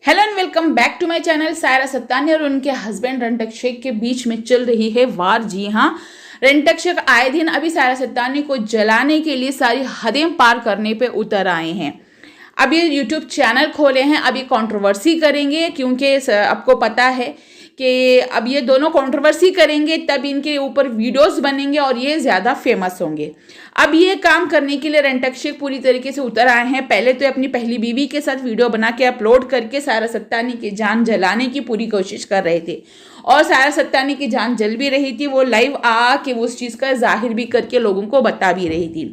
Hello and welcome back to my channel. Saira Sattani और उनके husband रणटक Sheikh के बीच में चल रही है वार। जी हाँ, रणटक शेख आए दिन अभी सायरा सत्तानी को जलाने के लिए सारी हदें पार करने पे उतर आए हैं। अब ये यूट्यूब चैनल खोले हैं, अभी कंट्रोवर्सी करेंगे क्योंकि आपको पता है कि अब ये दोनों कंट्रोवर्सी करेंगे तब इनके ऊपर वीडियोस बनेंगे और ये ज़्यादा फेमस होंगे। अब ये काम करने के लिए रणटक शेख पूरी तरीके से उतर आए हैं। पहले तो अपनी पहली बीवी के साथ वीडियो बना के अपलोड करके सायरा सत्तानी की जान जलाने की पूरी कोशिश कर रहे थे और सायरा सत्तानी की जान जल भी रही थी। वो लाइव आ के वो उस चीज़ का जाहिर भी करके लोगों को बता भी रही थी।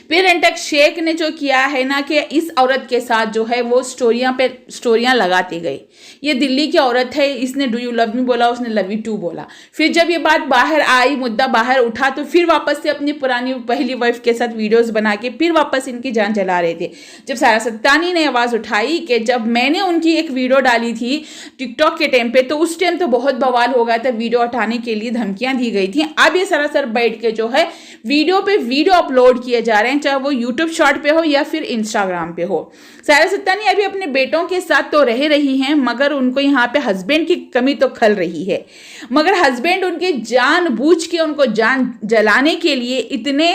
फिर रणटक शेख ने जो किया है ना कि इस औरत के साथ जो है वो स्टोरियां लगाते गए। ये दिल्ली की औरत है, इसने डू यू लव मी बोला, उसने लव यू टू बोला। फिर जब ये बात बाहर आई, मुद्दा बाहर उठा, तो फिर वापस से अपनी पुरानी पहली वाइफ के साथ वीडियोस बना के फिर वापस इनकी जान जला रहे थे। जब सायरा सत्तानी ने आवाज़ उठाई कि जब मैंने उनकी एक वीडियो डाली थी टिकटॉक के टाइम पे, तो उस टाइम तो बहुत बवाल हो गया था, वीडियो हटाने के लिए धमकियां दी गई थी। अब ये सरासर बैठ के जो है वीडियो पे वीडियो अपलोड किए जा रहे हैं, चाहे वो यूट्यूब शॉर्ट पे हो या फिर इंस्टाग्राम पे हो। सायरा सत्तानी अभी अपने बेटों के साथ तो रह रही हैं, मगर उनको यहाँ पे हस्बैंड की कमी तो खल रही है। मगर हस्बैंड उनके जानबूझ के उनको जान जलाने के लिए इतने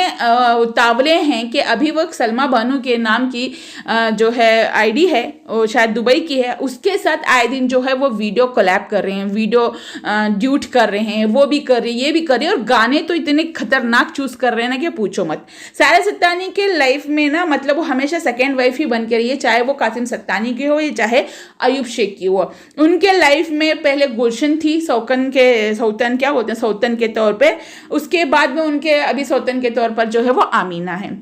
उतावले हैं कि अभी वो सलमा बानो के नाम की जो है आईडी है, वो शायद दुबई की है, उसके साथ आए दिन जो है वो वीडियो कोलैब कर रहे हैं, वीडियो ड्यूट कर रहे हैं, वो भी कर रही है, ये भी कर रही है, और गाने तो इतने खतरनाक चूज कर रहे हैं ना कि पूछो मत। सायरा सत्तानी के लाइफ में ना मतलब वो हमेशा सेकेंड वाइफ ही बन के रही है, चाहे वो कासिम सत्तानी की हो या चाहे अयूब शेख की हो। उनके लाइफ में पहले गुलशन थी, सौतन क्या बोलते हैं, सौतन के तौर पे। उसके बाद में उनके अभी सौतन के तौर पर जो है वो आमीना है।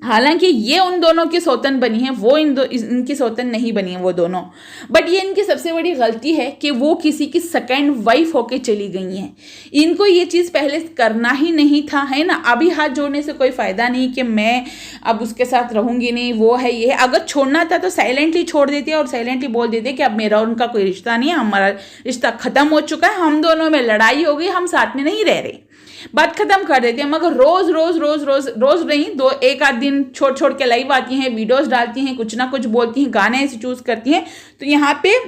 हालांकि ये उन दोनों की सौतन बनी है, वो इनकी सौतन नहीं बनी है वो दोनों। बट ये इनकी सबसे बड़ी गलती है कि वो किसी की सेकेंड वाइफ होके चली गई हैं। इनको ये चीज़ पहले करना ही नहीं था, है ना। अभी हाथ जोड़ने से कोई फ़ायदा नहीं कि मैं अब उसके साथ रहूँगी नहीं, वो है ये है। अगर छोड़ना था तो साइलेंटली छोड़ देते और साइलेंटली बोल देते कि अब मेरा और उनका कोई रिश्ता नहीं है, हमारा रिश्ता ख़त्म हो चुका है, हम दोनों में लड़ाई हो गई, हम साथ में नहीं रह रहे, बात खत्म कर देते हैं। मगर रोज रोज रोज रोज रोज नहीं, दो एक आध दिन छोड़ छोड़ के लाइव आती हैं, वीडियोस डालती हैं, कुछ ना कुछ बोलती हैं, गाने ऐसे चूज करती हैं। तो यहाँ पे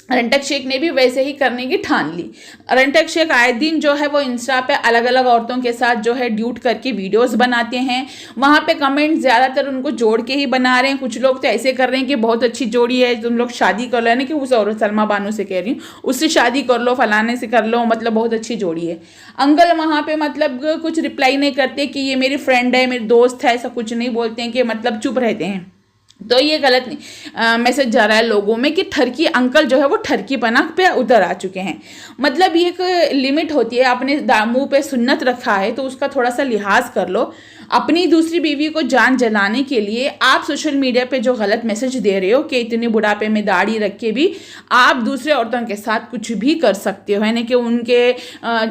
रणटक शेख ने भी वैसे ही करने की ठान ली। रणटक शेख आए दिन जो है वो इंस्टा पे अलग अलग औरतों के साथ जो है ड्यूट करके वीडियोस बनाते हैं। वहाँ पे कमेंट ज़्यादातर उनको जोड़ के ही बना रहे हैं। कुछ लोग तो ऐसे कर रहे हैं कि बहुत अच्छी जोड़ी है, तुम लोग शादी कर लो, यानी कि उस औरत सलमा बानो से कह रही हूँ, उससे शादी कर लो, फलाने से कर लो, मतलब बहुत अच्छी जोड़ी है। अंकल वहाँ पे मतलब कुछ रिप्लाई नहीं करते कि ये मेरी फ्रेंड है, मेरी दोस्त है, ऐसा कुछ नहीं बोलते हैं, कि मतलब चुप रहते हैं। तो ये गलत मैसेज जा रहा है लोगों में कि ठरकी अंकल जो है वो ठरकी पना पे उतर आ चुके हैं। मतलब ये एक लिमिट होती है, आपने मुंह पे सुन्नत रखा है तो उसका थोड़ा सा लिहाज कर लो। अपनी दूसरी बीवी को जान जलाने के लिए आप सोशल मीडिया पे जो गलत मैसेज दे रहे हो कि इतने बुढ़ापे में दाढ़ी रख के भी आप दूसरे औरतों के साथ कुछ भी कर सकते हो, यानी कि उनके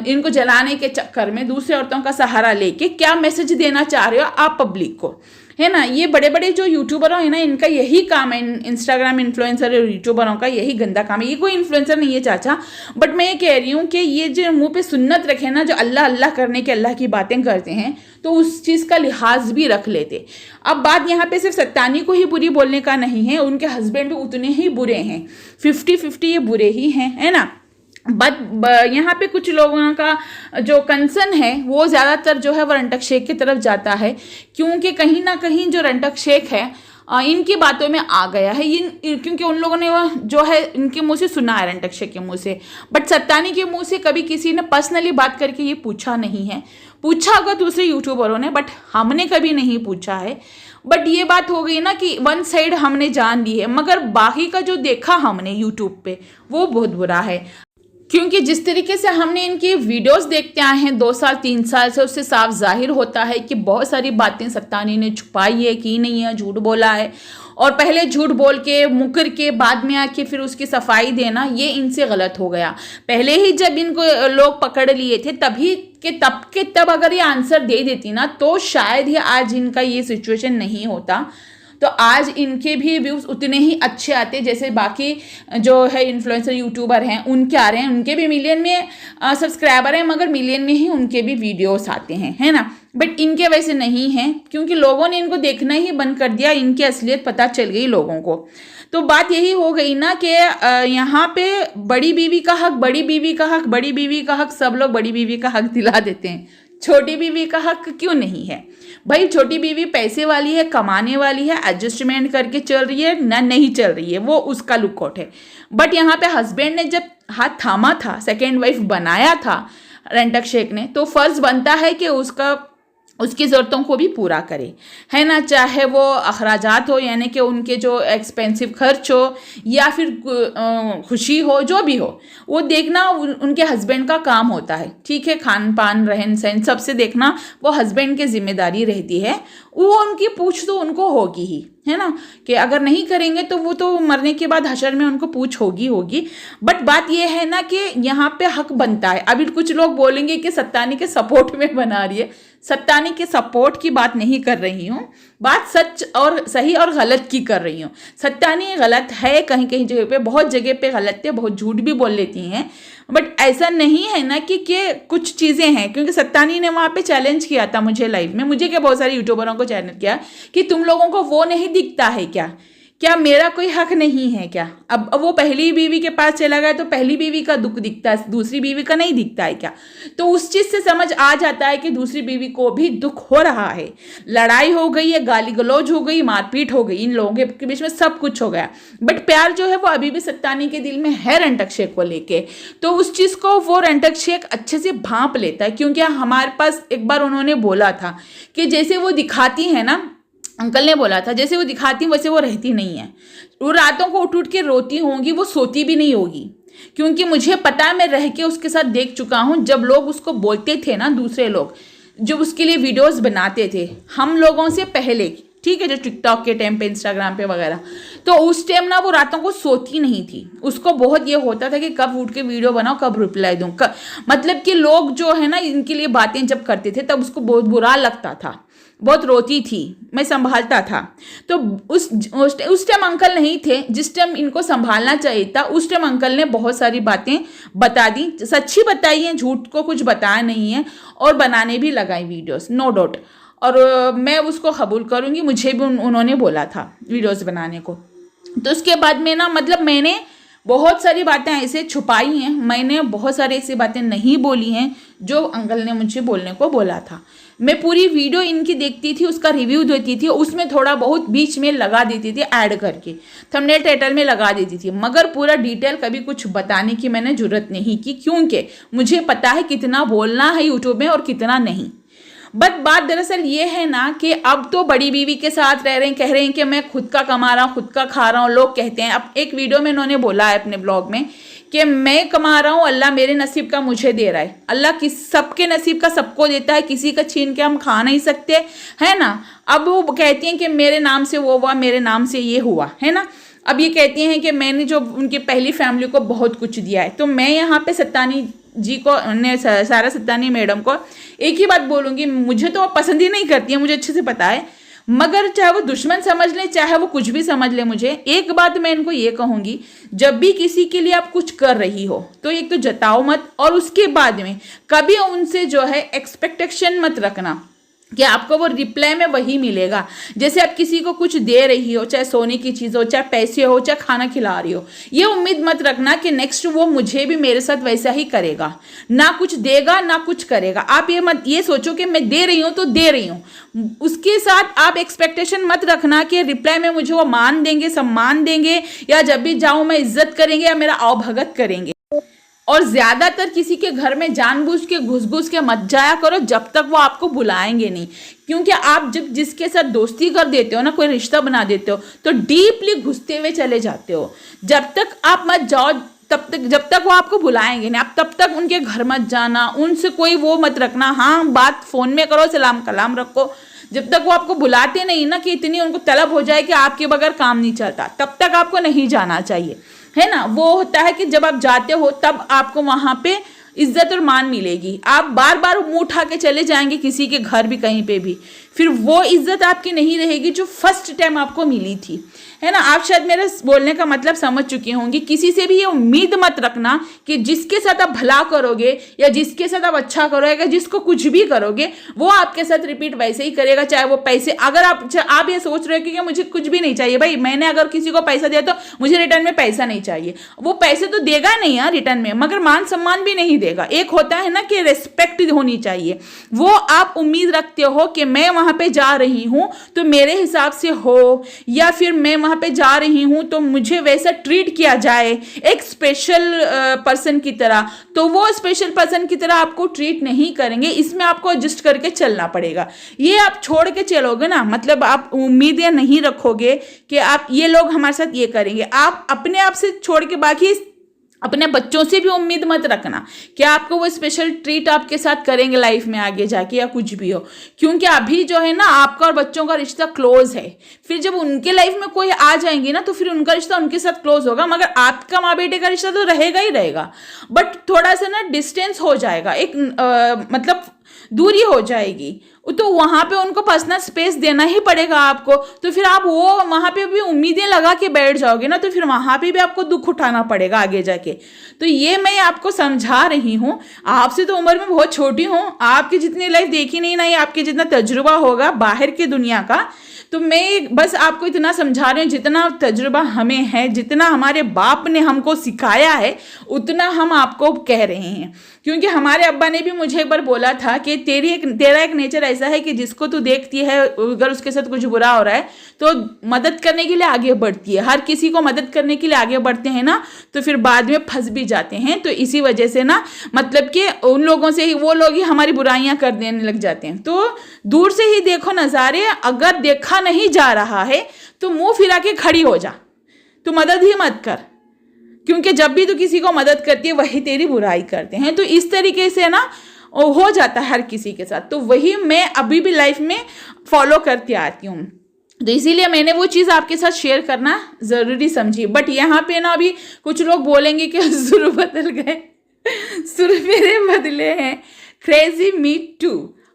इनको जलाने के चक्कर में दूसरे औरतों का सहारा लेके क्या मैसेज देना चाह रहे हो आप पब्लिक को, है ना। ये बड़े बड़े जो यूट्यूबर है ना, इनका यही काम है, इंस्टाग्राम इन्फ्लुएंसर और यूट्यूबरों का यही गंदा काम है। ये कोई इन्फ्लुएंसर नहीं है चाचा, बट मैं ये कह रही हूँ कि ये जो मुंह पे सुन्नत रखे ना, जो अल्लाह अल्लाह करने के अल्लाह की बातें करते हैं, तो उस चीज़ का लिहाज भी रख लेते। अब बात यहाँ पे सिर्फ सत्तानी को ही बुरी बोलने का नहीं है, उनके हस्बैंड भी उतने ही बुरे हैं, 50-50 ये बुरे ही हैं, है ना। बट यहाँ पे कुछ लोगों का जो कंसर्न है वो ज़्यादातर जो है वो रणटक शेख की तरफ जाता है, क्योंकि कहीं ना कहीं जो रणटक शेख है इनकी बातों में आ गया है, क्योंकि उन लोगों ने जो है इनके मुंह से सुना है, रणटक शेख के मुंह से। बट सत्तानी के मुंह से कभी किसी ने पर्सनली बात करके ये पूछा नहीं है। पूछा होगा दूसरे यूट्यूबरों ने, बट हमने कभी नहीं पूछा है। बट ये बात हो गई ना कि वन साइड हमने जान ली है, मगर बाकी का जो देखा हमने यूट्यूब पे वो बहुत बुरा है। क्योंकि जिस तरीके से हमने इनकी वीडियोस देखते आए हैं 2 साल 3 साल से, उससे साफ जाहिर होता है कि बहुत सारी बातें सत्तानी ने छुपाई है, की नहीं है, झूठ बोला है। और पहले झूठ बोल के मुकर के बाद में आके फिर उसकी सफाई देना, ये इनसे गलत हो गया। पहले ही जब इनको लोग पकड़ लिए थे तभी तब अगर ये आंसर दे देती ना, तो शायद ही आज इनका ये सिचुएशन नहीं होता। तो आज इनके भी व्यूज़ उतने ही अच्छे आते जैसे बाकी जो है इन्फ्लुएंसर यूट्यूबर हैं उनके आ रहे हैं। उनके भी मिलियन में सब्सक्राइबर हैं, मगर मिलियन में ही उनके भी वीडियोस आते हैं, है ना। बट इनके वैसे नहीं हैं, क्योंकि लोगों ने इनको देखना ही बंद कर दिया, इनकी असलियत पता चल गई लोगों को। तो बात यही हो गई ना कि यहाँ पे बड़ी बीवी का हक, बड़ी बीवी का हक, बड़ी बीवी का हक, सब लोग बड़ी बीवी का हक दिला देते हैं। छोटी बीवी का हक क्यों नहीं है भाई? छोटी बीवी पैसे वाली है, कमाने वाली है, एडजस्टमेंट करके चल रही है ना, नहीं चल रही है, वो उसका लुकआउट है। बट यहाँ पे हस्बैंड ने जब हाथ थामा था, सेकेंड वाइफ बनाया था रेंटक शेख ने, तो फर्ज बनता है कि उसकी ज़रूरतों को भी पूरा करे, है ना। चाहे वो अखराजात हो, यानी कि उनके जो एक्सपेंसिव खर्च हो या फिर खुशी हो, जो भी हो, वो देखना उनके हस्बैंड का काम होता है, ठीक है। खान पान, रहन सहन, सबसे देखना वो हस्बैंड की जिम्मेदारी रहती है। वो उनकी पूछ तो उनको होगी ही, है ना, कि अगर नहीं करेंगे तो वो तो मरने के बाद हशर में उनको पूछ होगी। बट बात ये है ना कि यहाँ पे हक बनता है। अभी कुछ लोग बोलेंगे कि सत्तानी के सपोर्ट में बना रही है। सत्तानी के सपोर्ट की बात नहीं कर रही हूँ, बात सच और सही और गलत की कर रही हूँ। सत्तानी गलत है, कहीं कहीं जगह पे, बहुत जगह पे गलत है, बहुत झूठ भी बोल लेती हैं। बट ऐसा नहीं है ना कि कुछ चीज़ें हैं, क्योंकि सत्तानी ने वहाँ पे चैलेंज किया था मुझे लाइव में, मुझे क्या बहुत सारे यूट्यूबरों को चैलेंज किया कि तुम लोगों को वो नहीं दिखता है क्या मेरा कोई हक नहीं है क्या? अब वो पहली बीवी के पास चला गया तो पहली बीवी का दुख दिखता है, दूसरी बीवी का नहीं दिखता है क्या? तो उस चीज़ से समझ आ जाता है कि दूसरी बीवी को भी दुख हो रहा है। लड़ाई हो गई है, गाली गलौज हो गई, मारपीट हो गई, इन लोगों के बीच में सब कुछ हो गया। बट प्यार जो है वो अभी भी सत्तानी के दिल में है रेंटक शेख को लेके। तो उस चीज़ को वो रेंटक शेख अच्छे से भांप लेता है, क्योंकि हमारे पास एक बार उन्होंने बोला था कि जैसे वो दिखाती है ना, अंकल ने बोला था, जैसे वो दिखाती वैसे वो रहती नहीं है। वो रातों को उठ के रोती होंगी, वो सोती भी नहीं होगी, क्योंकि मुझे पता है, मैं रह के उसके साथ देख चुका हूँ। जब लोग उसको बोलते थे ना, दूसरे लोग जो उसके लिए वीडियोस बनाते थे हम लोगों से पहले, ठीक है, जो टिकटॉक के टाइम पे, इंस्टाग्राम पे वगैरह, तो उस टाइम ना वो रातों को सोती नहीं थी। उसको बहुत ये होता था कि कब उठ के वीडियो बनाओ, कब रिप्लाई दूँ, मतलब कि लोग जो है ना इनके लिए बातें जब करते थे तब उसको बहुत बुरा लगता था, बहुत रोती थी, मैं संभालता था। तो उस टाइम अंकल नहीं थे, जिस टाइम इनको संभालना चाहिए था उस टाइम अंकल ने बहुत सारी बातें बता दी, सच्ची बताई है, झूठ को कुछ बताया नहीं है, और बनाने भी लगाई वीडियोस, नो डाउट। और मैं उसको कबूल करूँगी, मुझे भी उन्होंने बोला था वीडियोस बनाने को। तो उसके बाद में ना, मतलब मैंने बहुत सारी बातें ऐसे छुपाई हैं, मैंने बहुत सारी ऐसी बातें नहीं बोली हैं जो अंकल ने मुझे बोलने को बोला था। मैं पूरी वीडियो इनकी देखती थी, उसका रिव्यू देती थी, उसमें थोड़ा बहुत बीच में लगा देती थी, ऐड करके थंबनेल टाइटल में लगा देती थी, मगर पूरा डिटेल कभी कुछ बताने की मैंने जरूरत नहीं की, क्योंकि मुझे पता है कितना बोलना है यूट्यूब में और कितना नहीं। बट बात दरअसल ये है ना कि अब तो बड़ी बीवी के साथ रह रहे हैं, कह रहे हैं कि मैं खुद का कमा रहा हूँ, खुद का खा रहा हूँ। लोग कहते हैं, अब एक वीडियो में इन्होंने बोला है अपने ब्लॉग में कि मैं कमा रहा हूँ, अल्लाह मेरे नसीब का मुझे दे रहा है। अल्लाह सबके नसीब का सबको देता है, किसी का छीन के हम खा नहीं सकते, है ना। अब वो कहती हैं कि मेरे नाम से वो हुआ, मेरे नाम से ये हुआ, है ना। अब ये कहती हैं कि मैंने जो उनकी पहली फैमिली को बहुत कुछ दिया है। तो मैं यहाँ पे सत्तानी जी को, सारा सत्तानी मैडम को एक ही बात बोलूँगी, मुझे तो पसंद ही नहीं करती है, मुझे अच्छे से पता है, मगर चाहे वो दुश्मन समझ ले, चाहे वो कुछ भी समझ ले, मुझे एक बात मैं इनको ये कहूँगी, जब भी किसी के लिए आप कुछ कर रही हो तो एक तो जताओ मत, और उसके बाद में कभी उनसे जो है एक्सपेक्टेशन मत रखना कि आपको वो रिप्लाई में वही मिलेगा। जैसे आप किसी को कुछ दे रही हो, चाहे सोने की चीज़ हो, चाहे पैसे हो, चाहे खाना खिला रही हो, ये उम्मीद मत रखना कि नेक्स्ट वो मुझे भी मेरे साथ वैसा ही करेगा, ना कुछ देगा ना कुछ करेगा। आप ये सोचो कि मैं दे रही हूँ तो दे रही हूँ, उसके साथ आप एक्सपेक्टेशन मत रखना कि रिप्लाई में मुझे वो मान देंगे, सम्मान देंगे, या जब भी जाऊँ मैं इज्जत करेंगे या मेरा आवभगत करेंगे। और ज्यादातर किसी के घर में जानबूझ के घुस के मत जाया करो जब तक वो आपको बुलाएंगे नहीं, क्योंकि आप जब जिसके साथ दोस्ती कर देते हो ना, कोई रिश्ता बना देते हो, तो डीपली घुसते हुए चले जाते हो। जब तक आप मत जाओ तब तक, जब तक वो आपको बुलाएंगे नहीं, आप तब तक उनके घर मत जाना, उनसे कोई वो मत रखना। हाँ, बात फोन में करो, सलाम कलाम रखो, जब तक वो आपको बुलाते नहीं ना कि इतनी उनको तलब हो जाए कि आपके बगैर काम नहीं चलता, तब तक आपको नहीं जाना चाहिए, है ना। वो होता है कि जब आप जाते हो तब आपको वहाँ पे इज्जत और मान मिलेगी। आप बार बार मुंह उठा के चले जाएंगे किसी के घर भी, कहीं पे भी, फिर वो इज्जत आपकी नहीं रहेगी जो फर्स्ट टाइम आपको मिली थी, है ना। आप शायद मेरे बोलने का मतलब समझ चुकी होंगी। किसी से भी ये उम्मीद मत रखना कि जिसके साथ आप भला करोगे या जिसके साथ आप अच्छा करोगे, जिसको कुछ भी करोगे वो आपके साथ रिपीट वैसे ही करेगा, चाहे वो पैसे, अगर आप ये सोच रहे हो कि मुझे कुछ भी नहीं चाहिए, भाई मैंने अगर किसी को पैसा दिया तो मुझे रिटर्न में पैसा नहीं चाहिए, वो पैसे तो देगा नहीं यार रिटर्न में, मगर मान सम्मान भी नहीं देगा। एक होता है ना कि रेस्पेक्ट होनी चाहिए, वो आप उम्मीद रखते हो कि मैं वहां पे जा रही हूं तो मेरे हिसाब से हो, या फिर मैं वहां पे जा रही हूं तो मुझे वैसा ट्रीट किया जाए एक स्पेशल पर्सन की तरह, तो वो स्पेशल पर्सन की तरह आपको ट्रीट नहीं करेंगे। इसमें आपको एडजस्ट करके चलना पड़ेगा। ये आप छोड़ के चलोगे ना, मतलब आप उम्मीदें नहीं रखोगे कि आप ये लोग हमारे साथ ये करेंगे, आप अपने आप से छोड़ के बाकी अपने बच्चों से भी उम्मीद मत रखना कि आपको वो स्पेशल ट्रीट आपके साथ करेंगे लाइफ में आगे जाके या कुछ भी हो, क्योंकि अभी जो है ना आपका और बच्चों का रिश्ता क्लोज है। फिर जब उनके लाइफ में कोई आ जाएंगी ना तो फिर उनका रिश्ता उनके साथ क्लोज होगा, मगर आपका माँ बेटे का रिश्ता तो रहेगा ही रहेगा, बट थोड़ा सा ना डिस्टेंस हो जाएगा, एक मतलब दूरी हो जाएगी, तो वहां पे उनको पर्सनल स्पेस देना ही पड़ेगा आपको। तो फिर आप वो वहां पे भी उम्मीदें लगा के बैठ जाओगे ना, तो फिर वहां पे भी आपको दुख उठाना पड़ेगा आगे जाके। तो ये मैं आपको समझा रही हूँ। आपसे तो उम्र में बहुत छोटी हूँ, आपकी जितनी लाइफ देखी नहीं ना, आपके जितना तजुर्बा होगा बाहर की दुनिया का, तो मैं बस आपको इतना समझा रही हूँ, जितना तजुर्बा हमें है, जितना हमारे बाप ने हमको सिखाया है, उतना हम आपको कह रहे हैं। क्योंकि हमारे अब्बा ने भी मुझे एक बार बोला था कि तेरा एक नेचर ऐसा है कि जिसको तू देखती है अगर उसके साथ कुछ बुरा हो रहा है तो मदद करने के लिए आगे बढ़ती है। हर किसी को मदद करने के लिए आगे बढ़ते हैं ना तो फिर बाद में फंस भी जाते हैं। तो इसी वजह से ना, मतलब कि उन लोगों से ही, वो लोग ही हमारी बुराइयां कर देने लग जाते हैं। तो दूर से ही देखो नज़ारे, अगर देखा नहीं जा रहा है तो मुंह फिरा के खड़ी हो जा, तो मदद ही मत कर, क्योंकि जब भी तू किसी को मदद करती है वही तेरी बुराई करते हैं। तो इस तरीके से ना हो जाता है हर किसी के साथ। तो वही मैं अभी भी लाइफ में फॉलो करती आती हूँ, तो इसीलिए मैंने वो चीज़ आपके साथ शेयर करना ज़रूरी समझी। बट यहाँ पे ना अभी कुछ लोग बोलेंगे कि सुर बदल गए, सुर मेरे बदले हैं, क्रेजी मी टू।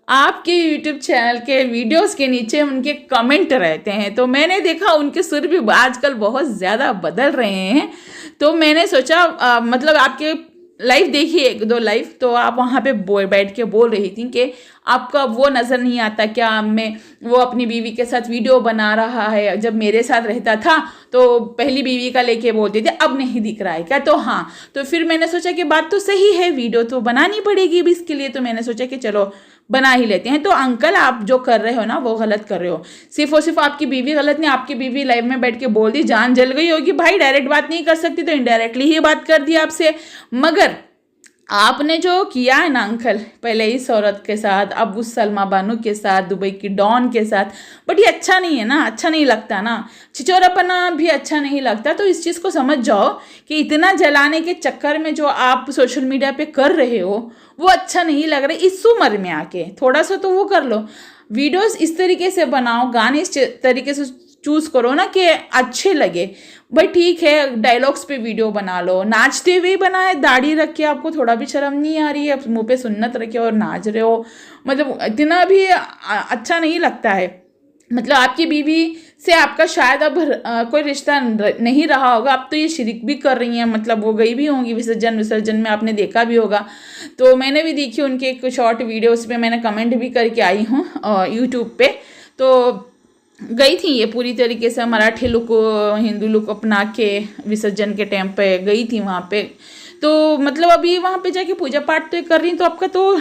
आपके YouTube चैनल के वीडियोस के नीचे उनके कमेंट रहते हैं, तो मैंने देखा उनके सुर भी आजकल बहुत ज़्यादा बदल रहे हैं। तो मैंने सोचा मतलब आपके लाइव देखी एक दो लाइव, तो आप वहाँ पे बैठ के बोल रही थी कि आपका वो नज़र नहीं आता क्या, मैं वो अपनी बीवी के साथ वीडियो बना रहा है, जब मेरे साथ रहता था तो पहली बीवी का लेके बोलते थे, अब नहीं दिख रहा है क्या। तो हाँ, तो फिर मैंने सोचा कि बात तो सही है, वीडियो तो बनानी पड़ेगी भी इसके लिए। तो मैंने सोचा कि चलो बना ही लेते हैं। तो अंकल आप जो कर रहे हो ना वो गलत कर रहे हो, सिर्फ और सिर्फ आपकी बीवी गलत नहीं, आपकी बीवी लाइव में बैठ के बोल दी, जान जल गई होगी, भाई डायरेक्ट बात नहीं कर सकती तो इनडायरेक्टली ही बात कर दी आपसे। मगर आपने जो किया है ना अंकल, पहले इस औरत के साथ, अब उस सलमा बानू के साथ, दुबई की डॉन के साथ, बट ये अच्छा नहीं है ना, अच्छा नहीं लगता ना, छिचोरापना भी अच्छा नहीं लगता। तो इस चीज़ को समझ जाओ कि इतना जलाने के चक्कर में जो आप सोशल मीडिया पे कर रहे हो वो अच्छा नहीं लग रहा। इस उम्र में आके थोड़ा सा तो वो कर लो, वीडियोस इस तरीके से बनाओ, गाने इस तरीके से चूज़ करो ना कि अच्छे लगे। भाई ठीक है, डायलॉग्स पे वीडियो बना लो, नाचते हुए बनाए, दाढ़ी रख के, आपको थोड़ा भी शर्म नहीं आ रही है, मुंह पे सुन्नत रखे और नाच रहे हो, मतलब इतना भी अच्छा नहीं लगता है। मतलब आपकी बीवी से आपका शायद अब कोई रिश्ता नहीं रहा होगा, अब तो ये शिरक भी कर रही हैं, मतलब वो गई भी होंगी विसर्जन में, आपने देखा भी होगा। तो मैंने भी देखी उनके एक शॉर्ट वीडियोस पे, मैंने कमेंट भी करके आई हूँ यूट्यूब पे। तो गई थी ये पूरी तरीके से मराठी लुक हिंदू लुक अपना के विसर्जन के टाइम पे गई थी वहाँ पे। तो मतलब अभी वहाँ पे जाके पूजा पाठ तो कर रही, तो आपका तो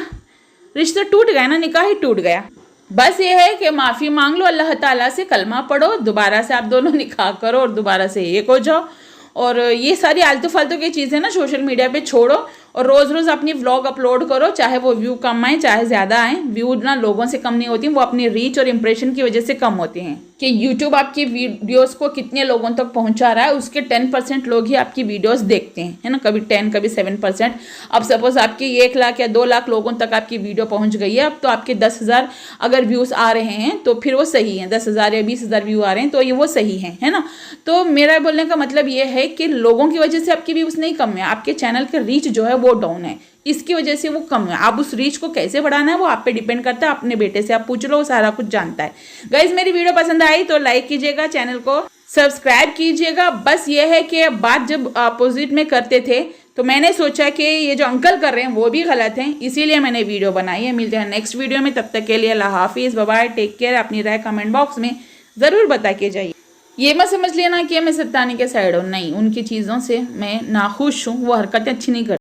रिश्ता टूट गया ना, निकाह ही टूट गया। बस ये है कि माफ़ी मांग लो अल्लाह ताला से, कलमा पढ़ो, दोबारा से आप दोनों निकाह करो और दोबारा से एक हो जाओ। और ये सारी आलतू फालतू की चीज़ें ना सोशल मीडिया पे छोड़ो और रोज़ रोज़ अपनी व्लॉग अपलोड करो, चाहे वो व्यू कम आए चाहे ज़्यादा आए। व्यू ना लोगों से कम नहीं होती, वो अपनी रीच और इम्प्रेशन की वजह से कम होते हैं। कि यूट्यूब आपकी वीडियोस को कितने लोगों तक पहुंचा रहा है, उसके 10% लोग ही आपकी वीडियोस देखते हैं, है ना, कभी 10 कभी 7%। अब सपोज आपकी 1 लाख या 2 लाख लोगों तक आपकी वीडियो पहुंच गई है, अब तो आपके 10,000 अगर व्यूज़ आ रहे हैं तो फिर वो सही है, 10,000 या 20,000 व्यू आ रहे हैं तो ये वो सही है ना। तो मेरा बोलने का मतलब ये है कि लोगों की वजह से आपकी व्यूज़ नहीं कम है, आपके चैनल का रीच जो है वो डाउन है। इसकी वजह से वो कम है। आप उस रीच को कैसे बढ़ाना है वो आप पे डिपेंड करता है, अपने बेटे से आप पूछ लो, वो सारा कुछ जानता है। गाइज मेरी वीडियो पसंद आई तो लाइक कीजिएगा, चैनल को सब्सक्राइब कीजिएगा। बस ये है कि बात जब अपोजिट में करते थे तो मैंने सोचा कि ये जो अंकल कर रहे हैं वो भी गलत हैं, इसीलिए मैंने वीडियो बनाई है। मिलते हैं नेक्स्ट वीडियो में, तब तक के लिए अल्लाह हाफिज़, बाय बाय, टेक केयर। अपनी राय कमेंट बॉक्स में ज़रूर बता के जाइए। ये मत समझ लेना कि मैं सत्तानी के साइड हूँ, नहीं, उनकी चीज़ों से मैं नाखुश हूँ, वो हरकतें अच्छी नहीं करती।